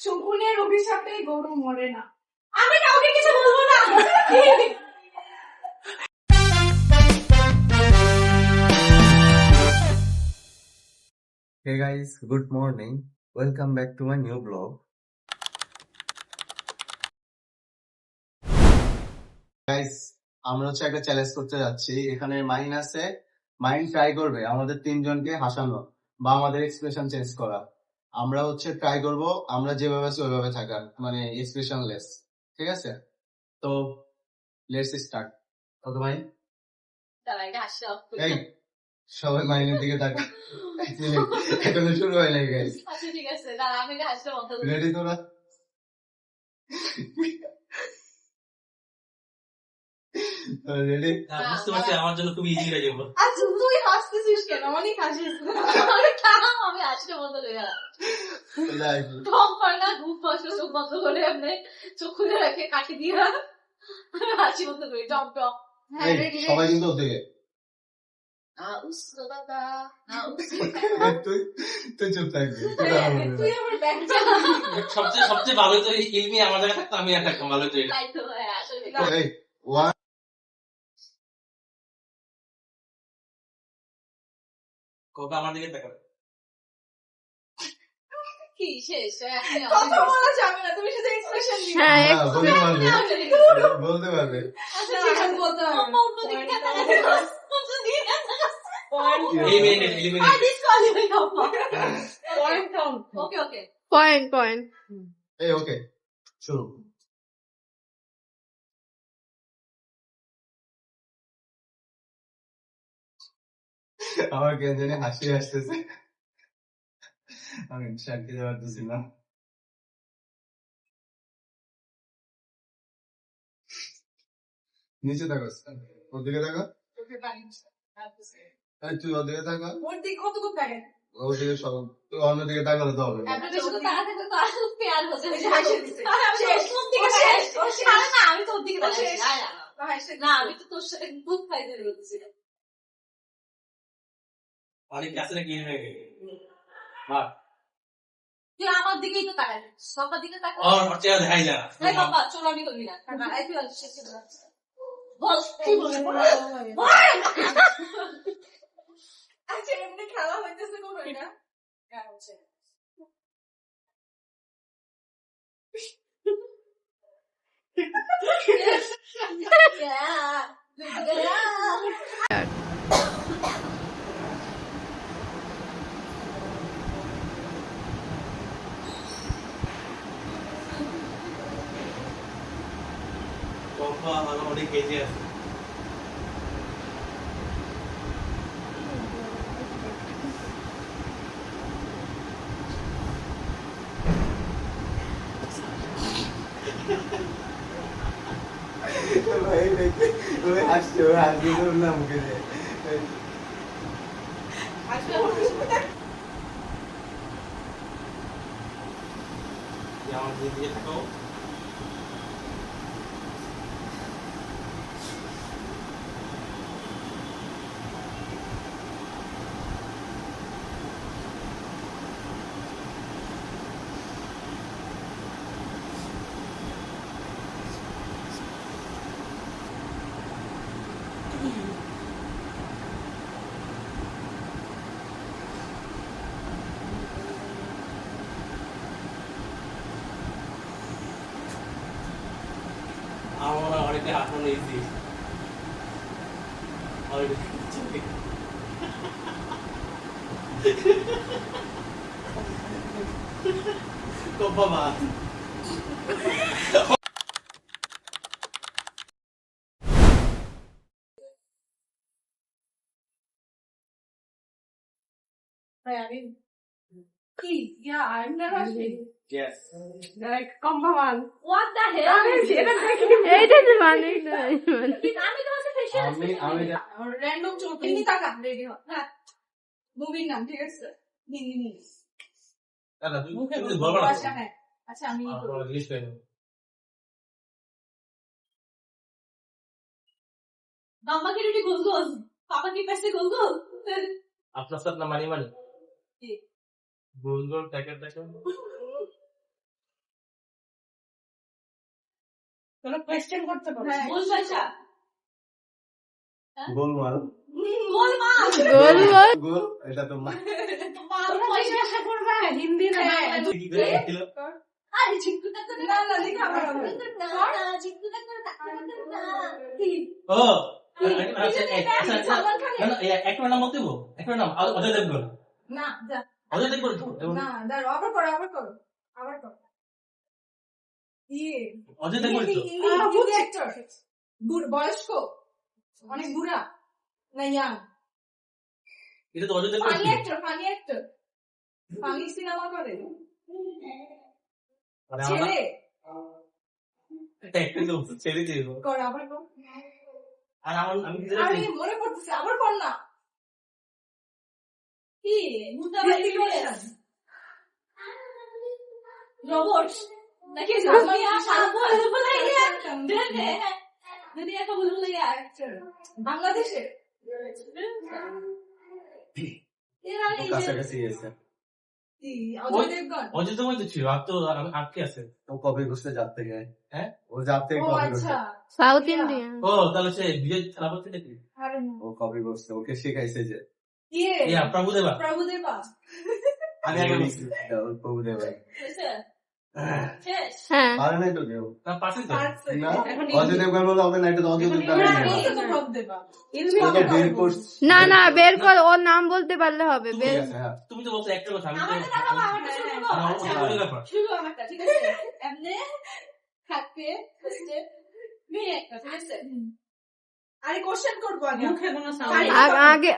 শকুনের অভিশাপে গরু মরে না। আমি কাউকে কিছু বলবো না। Hey guys, good morning. Welcome back to my new vlog. Guys, আমরা হচ্ছে একটা চ্যালেঞ্জ করতে যাচ্ছি। এখানে মাইন আছে, মাইন ট্রাই করবে আমাদের তিনজনকে হাসানো বা আমাদের এক্সপ্রেশন চেঞ্জ করা। আমরা হচ্ছে ট্রাই করব আমরা যেভাবে আছি ওইভাবে থাকার, মানে এক্সপ্রেশনলেস। ঠিক আছে? তো লেটস স্টার্ট। কত মাইন? এই সবাই মাইনের দিকে তাকা। এখনো শুরু হয় নাই গাইস। আচ্ছা ঠিক আছে, দাঁড়া আমি এটা হাসতে বন্ধ করি। রেডি তোরা? রেডি? বুঝতে পারছি আমার জন্য খুব ইজি হয়ে যাবে। আচ্ছা তুই হাসতেছিস কেন? অনেক হাসিস। আমি হাসতে বন্ধ করে গেলাম। লাইক টম পারে না, ঘুম পাশে চোখ বন্ধ করে এমনি চোখ খুলে রেখে কাটি দিয়ে হাসি বন্ধ করি। Tom Tom. হ্যাঁ এই, রেডি সবাই কিন্তু ওদিকে। তুই তুই চুপ থাকবি। তুই আমার ব্যাগটা সবচেয়ে ভালো তো ইলমি আমার জায়গায় থাকতো, আমি আর থাকতাম ভালো তো। তাই তো আসলে এই ওয়ান কবে আমার দিকে তাকাবে? কি শেষ কথা বলা যাবে না, তুমি শুধু এক্সপ্রেশন দিও। বলতে পারবে। আচ্ছা ঠিক আছে বলতে হবে। ওকে ওকে Point. এই ওকে শুরু। আমার কেন জানি হাসি আসতেছে, আমি শাক খেতে পারতেছি না। নিচে থাকো, ওদিকে থাকো। এই তুই ওদিকে থাকো, ওর দিকে কতটুকু দেখেন? ওদিকে সব, তুই অন্যদিকে তাকালে তো হবে না। আপনাদের শুধু তারা থাকলে তো আর পেয়ার হচ্ছে এই যে হাসি দিছে। শেষ। কোন দিকে শেষ। আরে না আমি তো ওর দিকে তাকাচ্ছি। শেষ। না আমি তো তোর সাথে দুধ খাইতে বলছি। অনেক কাছে নাকি হয়ে গেছে। তুই আমার দিকেই তো তাকাবি, সবার দিকে তাকাবি। ওর চেহারা দেখাই যায় না। এই বাবা চোরামি করবি না। এই তুই আসছিস বল কি বলবি বল। আচ্ছা এমনি খেলা হইতেছে কোন এটা? হ্যাঁ হচ্ছে। কম্পা আমার অনেক কেজি আছে। ভাই দেখি ওই হাসছে, ওই হাসি তোর না মুখে দিয়ে। আমার দিকে থাকো। আমার অনেকে হাঁটানো ইজি। কম্পা মা Yeah, I'm not rushing. Yes. Like, come on. What the hell? এইটা যে মানে আমি তোমাকে ফেশিয়াল আমি Random চোখ এমনি তাকা, ready হ। হ্যাঁ। মুভির নাম ঠিক আছে? হিন্দি। দাদা তুমি বলবা না। আচ্ছা হ্যাঁ। আচ্ছা আমি আমার জিজ্ঞেস করি। মাম্মা কি রুটি গোল গোল, পাপা কি পেছে গোল গোল। আপনার সাথে না মানি কি? গোল গোল প্যাকেট দেখো। তোরা কোয়েশ্চেন করতে পারো গোল পয়সা গোলমাল গোল মাছ গোল গোল গোল এটা তো মাল পয়সা আশা করবে হিন্দি না কি করে ছিল? আরে চিকুটা তো না না লেখা আমার হবে না চিকুটা তো না কি ও আচ্ছা, আচ্ছা, আচ্ছা। না, না, একটা নাম বলতে দেবো? একটা নাম অজয় দেবগন। না যা অজয় দেবগন তো? না দাঁড়াও আবার করো আবার করো অজয় দেবগন তো? হিন্দি অ্যাক্টর বয়স্ক অনেক বুড়া না ইয়াং এটা তো অজয় দেবগন ফানি ছিল। অ্যাক্টর ফানি সিনেমা করে মানে আমরা ছেলে একটা তো ছেড়ে দিব। কর আবার কর আর আমি কি আরে জানি? মনে পড়তেছে আবার কর না কি মুদ্রা বাড়ি রোবট নাকি জামাইয়া সাবল বুলাইয়া দে দুনিয়া কা বুলাইয়া বাংলাদেশে এরা এই যে কাছাকাছি গেছে কি অজয় দেবগন অজয় দেবগন তো ছিল। আর তো আটকে আছে। ও কবে ঘুরতে যার থেকে হ্যাঁ? ও যার থেকে ও কবে আচ্ছা ঘুরতে সাউথ ইন্ডিয়ান ও তাহলে সে বিজয় থালাপতি নাকি? আরে না ও কবে ঘুরতে ওকে শিখাইছে যে ইয়ে ইয়া প্রভুদেবা। প্রভুদেবা আমি আগে বলছি। ওর প্রভুদেব ভাই শেষ হ্যাঁ পারে নাই তো কেউ না পাশে তো। পারছে না এখন অজয় দেবগন বলে হবে না এটা তো অজয় দেবগন না, নেই। এই তো প্রভুদেবা ও তো বের করছে না না বের কর ওর নাম বলতে পারলে হবে ঠিক বের আছে, হ্যাঁ তুমি তো বলছো একটা কথা। আমি তো আমারটা দেখাবো আমারটা শুরু করবো না, আচ্ছা ফটোগ্রাফার। শুরু আমারটা ঠিক আছে এমনে থাকবে ফার্স্টে মেয়ে একটা ঠিক আছে আরে কোশ্চেন করবো আগে মুখে কোনো আগে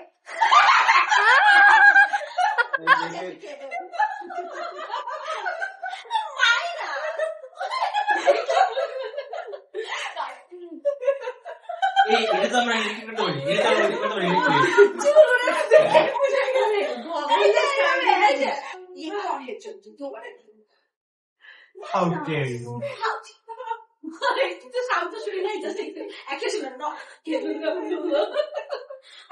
এই এটা তো আমরা এডিট করতে পারি। এটা তো আমরা এডিট করতে পারি। How dare you? তো সাউন্ড শুনে নাই জাস্ট একটা শুনে না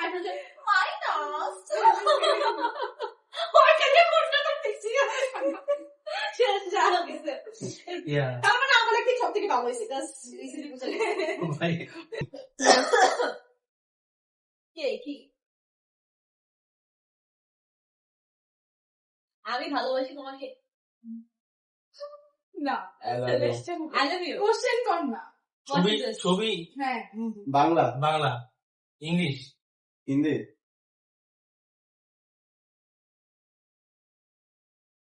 আর বলে মাইনাস ওর কাছে ফোনটা করতেছি শেষ যা গেছে Yeah. তার মানে আমার কি সব থেকে ভালো হয়েছে জাস্ট ইজিলি বুঝে ভাই, কি আমি ভালোবাসি তোমাকে না I love you. I love you question কর না ছবি ছবি হ্যাঁ বাংলা বাংলা ইংলিশ হিন্দি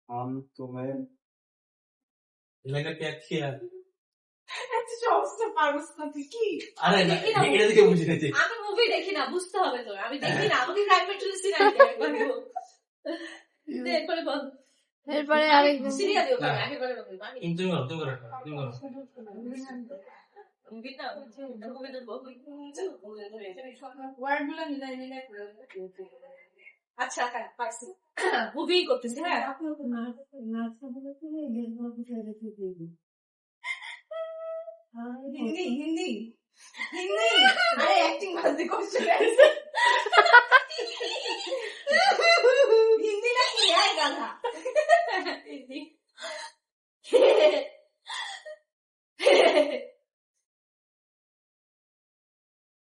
हम तुम्हें লেখা কে খেয়া। এত সহজ তো পারস না তুই কি আরে না, দেখি না, এটা দিকে বুঝি নিতে। আমি মুভি দেখি না বুঝতে হবে তো আমি দেখি না আমাকে প্রাইভেট টুলিসি না এরপরে বল এরপরে আরেকজন সিরিয়ালি না। আমি বলে বলবো আমি তুমি করো তুমি করো তুমি করো। মুভি না মুভি তো বহু ওয়ার্ড গুলো মিলাই মিলাই করে আচ্ছা হ্যাঁ পারছি মুভি করতেছি হ্যাঁ হিন্দি হিন্দি হিন্দি আরে অ্যাক্টিং বাজে কোশ্চেন হিন্দি না কি আয় গাধা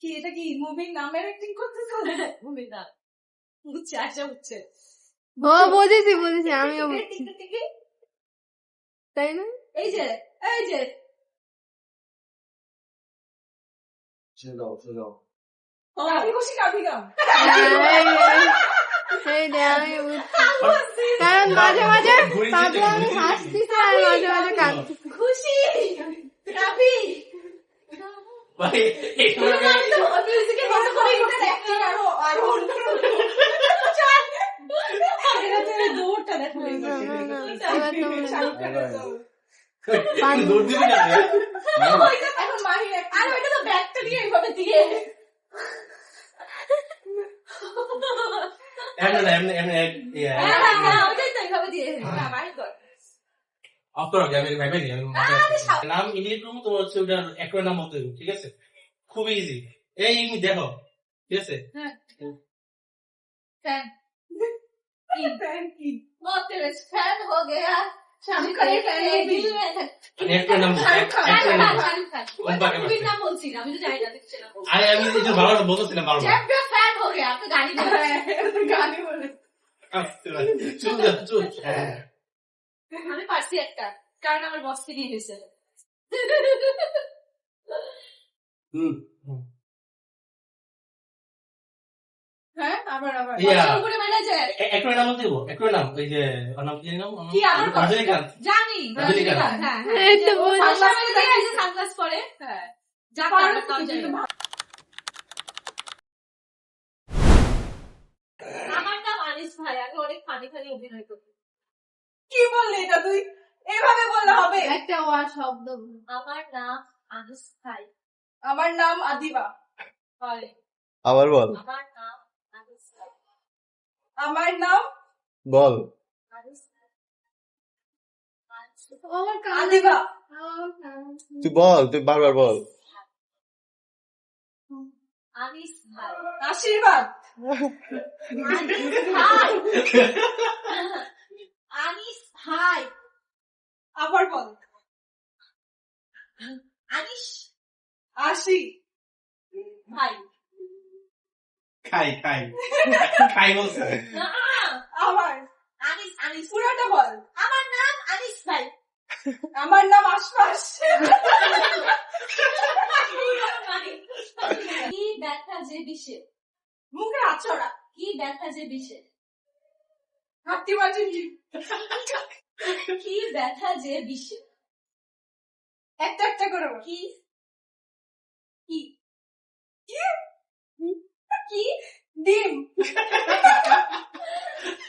কি এটা কি মুভির নামের অ্যাক্টিং করতেছো মুভি না বুঝছে আশা বুঝছে ও বুঝেছি আমিও বুঝছি তাই না এই যে চলো কাফি খুশি কাফি গাম এই রে আমি বুঝছি কারণ মাঝে মাঝে পাবলো আমি হাসতেছি আর মাঝে মাঝে কাঁদতেছি খুশি কাফি ভাই এটা মিউজিকের মতো করে করতে অ্যাক্টিং আরো আরো দৌড়টা দেখো দৌড় দিবি না রে? এখন মাহির আর ওইটা তো ব্যাগটা দিয়ে এইভাবে দিয়ে এমনি ইয়া ওইটাই তো এইভাবে দিয়ে না বাইরে কর অফ করো আমি ভাই নাম ইডিট করবো তোমার হচ্ছে ওটা একটা নাম বলতে হবে, ঠিক আছে? খুব ইজি। এই এমনি দেখো, ঠিক আছে? फैन फैन की वो तेरे फैन हो गया শাহরুখ খানের fan movie। আমি একটা নাম শাহরুখ খান। একটা নাম শাহরুখ মুভির নাম বলছি না, আমি তো জানি না দেখছি না। আমি এই যে ভালো বলতেছিলাম বারবার চ্যাম্পিয়ন ফ্যান হো গয়া, আপনি গাড়ি দিয়ে গানে বলে চুপ চুপ হ্যাঁ আমি পারছি একটা, কারণ আমার বসকে দিয়ে দিয়েছে। হুম হ্যাঁ আবার ইয়া বসের উপরে ম্যানেজার একটা নাম দেবো একটা নাম ওই যে ওর নাম কি নাম কি আমার বস? রজনীকান্ত জানি রজনীকান্ত। হ্যাঁ এই তো ও বলছি। ফার্স্ট টাইমে দিয়ে এই যে সানগ্লাস পরে, হ্যাঁ যা পারো পারো তাও জানি না। আমার নাম আনিস ভাই, আমি অনেক ফানি ফানি অভিনয় করি। কি বললি এটা তুই এভাবে বললে হবে? একটা ওয়ার্ড শব্দ বল। আমার নাম আনিস ভাই। আমার নাম আদিবা। হয় আবার বল আমার নাম আনিস ভাই। আমার নাম বল আনিস ভাই। ও আমার কানে আদিবা। তুই বল তুই বারবার বল আনিস ভাই। আশীর্বাদ। আনিস ভাই। আনিস ভাই। আবার বল। আনিস আশি। ভাই। খাই খাই বলছে না, আবার আনিস আনিস। পুরাটা বল। আমার নাম আনিস ভাই। আমার নাম আশপাশ। কি ব্যথা যে বিষে, মুখে আছড়া। কি ব্যথা যে বিষে, হাতি মাটি। কি ব্যথা যে বিষে, একটা একটা করে বল। কি কি কি কি ডিম।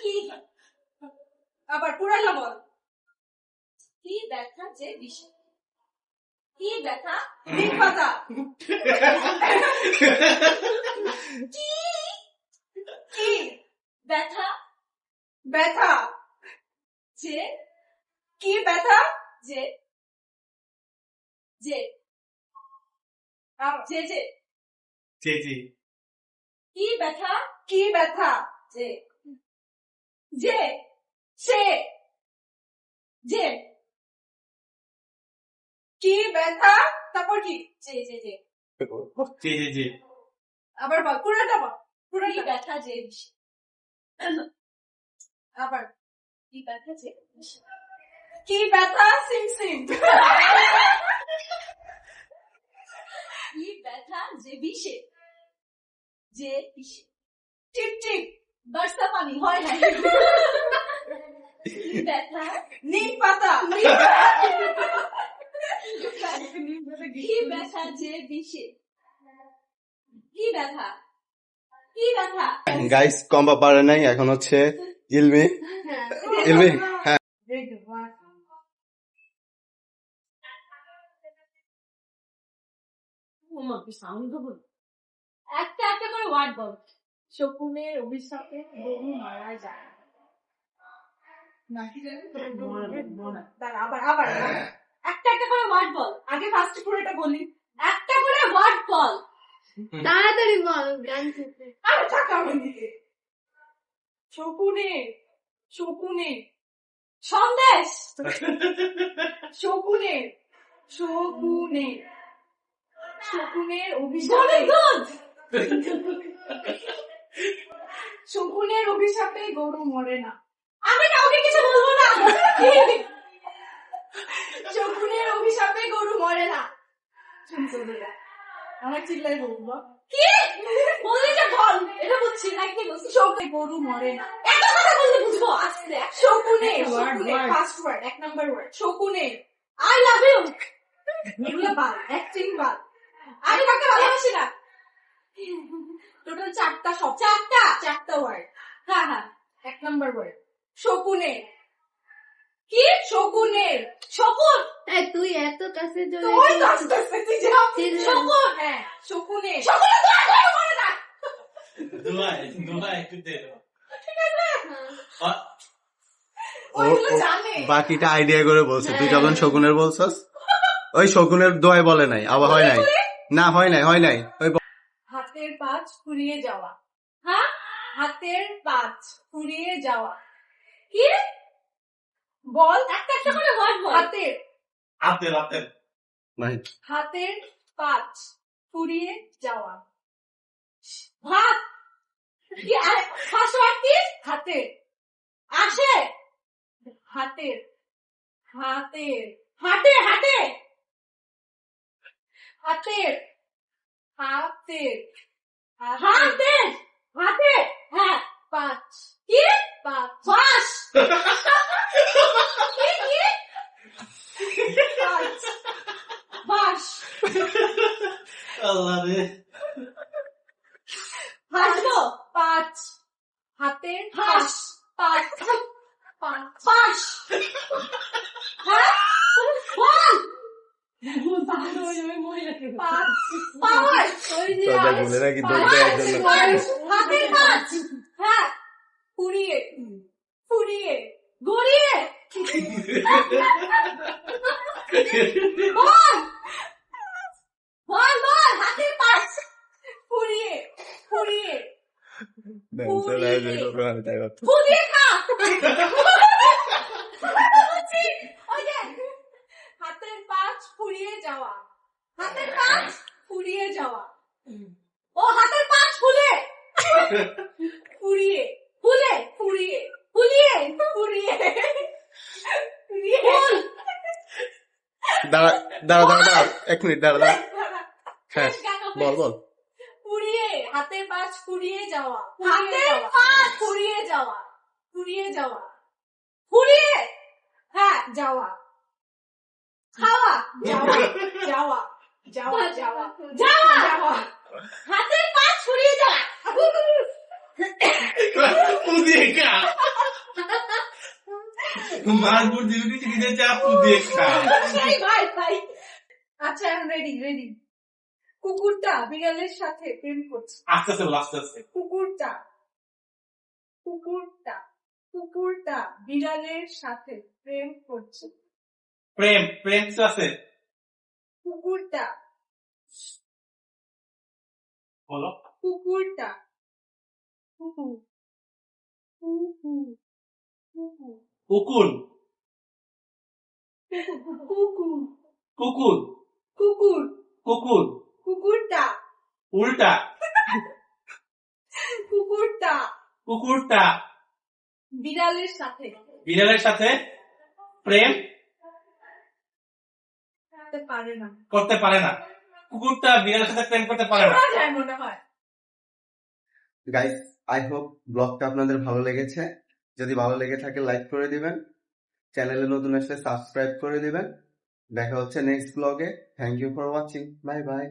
কি আবার পুরাটা বল। কি ব্যথা যে বিষে, কি ব্যথা ডিম পাতা। কি কি ব্যথা ব্যথা। যে কি ব্যথা। যে যে যে যে জি জি কি ব্যথা কি ব্যথা। যে যে সে যে কি ব্যথা। তারপর কি। যে যে যে জি জি জি আবার বল পুরাটা বল। কি পুরাটা ব্যথা যে বিষে, আবার কি ব্যথা যে বিষে, কি ব্যথা। সিম সিম। কি ব্যথা যে বিষে, যে বিষে টিপ টিপ। বর্ষা পানি হয় না। কি ব্যথা নিম পাতা। কি ব্যথা যে বিষে, কি ব্যথা কি ব্যথা গাইস কম্বা পারে নাই এখন হচ্ছে ইলমি ইলমি হ্যাঁ একটা একটা করে ওয়ার্ড বল। শকুনের অভিশাপে গরু মারা যায়। নাকি জানি দাঁড়া আবার আবার একটা একটা করে ওয়ার্ড বল, আগে ফার্স্ট পুরোটা বলি। একটা করে ওয়ার্ড বল। তাড়াতাড়ি বল গান শেষে। আরে থাক আমার দিকে। শকুনের শকুনের সন্দেশ শকুনের শকুনের শকুনের অভিশাপে গরুর দুধ। শকুনের অভিশাপে গরু মরে না। আমি কাউকে কিছু বলবো না। শকুনের অভিশাপে গরু মরে না। শুনছো তোরা? আমার চিল্লাই বলবো। কি বললি যে বল, এটা বুঝছি না কি বলছিস। শকুনে গরু মরে না। এত কথা বললে বুঝবো আস্তে। শকুনের একটা word, শকুনের word. First word 1 number word শকুনের। I love you. এগুলো বাল অ্যাক্টিং বাল। আমি কাউকে ভালোবাসি না। টোটাল 4টা শব্দ। 4টা ওয়ার্ড। হ্যাঁ হ্যাঁ 1 নাম্বার ওয়ার্ড শকুনের। কি শকুনের। শকুন এই তুই এত কাছে চলে তুই তো আস্তে আস্তে তুই যা। শকুন হ্যাঁ শকুনের। শকুনের দুধ গরু মরে না। দুবাই একটু দে ওইগুলো জানে। বাকিটা আইডিয়া করে বলছে তুই যখন শকুনের বলছস ওই শকুনের দোয়াই বলে নাই আবার হয় নাই না হয় নাই ওই হাতের পাঁচ ফুরিয়ে যাওয়া। হ্যাঁ হাতের পাঁচ ফুরিয়ে যাওয়া। কি বল একটা একটা করে ওয়ার্ড বল। হাতের আপেল আপেল মাহিন হাতের পাঁচ ফুরিয়ে যাওয়া ভাত কি আর ফার্স্ট ওয়ার্ড কি? হাতের আসে হাতের হাতের হাটে হাটে হাতের হাতের হাতে হাতে হ্যাঁ পাঁচ কি পাঁচ ফাঁস কি কি পাঁচ ফাঁস আল্লাহ রে হাসবো পাঁচ হাতের হাস পাঁচ পাঁচ ফাঁস হ্যাঁ বল পাঁচ পাওয়ার বলে রাখি হাতের কাজ হ্যাঁ ফুরিয়ে ফুরিয়ে গড়িয়ে বল বল বল হাতের কাজ ফুরিয়ে ফুরিয়ে ফুদিয়ে খা ওই যে হাতের পাঁচ ফুরিয়ে যাওয়া হাতের কাজ ফুরিয়ে যাওয়া ও হাতের কাজ ফুলে ফুরিয়ে ফুলে ফুরিয়ে ফুলিয়ে ফুরিয়ে ফুল দাঁড়া দাঁড়া দাঁড়া দাঁড়া 1 মিনিট দাঁড়া দাঁড়া হ্যাঁ বল বল ফুরিয়ে হাতের পাঁচ ফুরিয়ে যাওয়া হাতের কাজ ফুরিয়ে যাওয়া ফুরিয়ে যাওয়া ফুলিয়ে হ্যাঁ যাওয়া খাওয়া যাওয়া যাওয়া যাওয়া যাওয়া যাওয়া যাওয়া হাতের কাজ ফুরিয়ে যাওয়া পুদিয়ে খা মারপুর দিবি চিনিতে চা পুদিয়ে খা সেই ভাই ভাই আচ্ছা রেডি রেডি কুকুরটা বিড়ালের সাথে প্রেম করছে আস্তে আস্তে বল, আস্তে আস্তে কুকুরটা কুকুরটা কুকুরটা বিড়ালের সাথে প্রেম করছে প্রেম প্রেম তো আছে কুকুরটা বলো কুকুরটা কুকুর কুকুর কুকুর কুকুর কুকুর কুকুর কুকুর কুকুর কুকুরটা উল্টা কুকুরটা কুকুরটা বিড়ালের সাথে বিড়ালের সাথে প্রেম করতে পারে না করতে পারে না কুকুরটা বিড়ালের সাথে প্রেম করতে পারে না করা যায় মনে হয় গাইস আই হোপ ব্লগটা আপনাদের ভালো লেগেছে যদি ভালো লেগে থাকে লাইক করে দিবেন চ্যানেলে নতুন আসলে সাবস্ক্রাইব করে দিবেন দেখা হচ্ছে নেক্সট ব্লগে thank you for watching bye by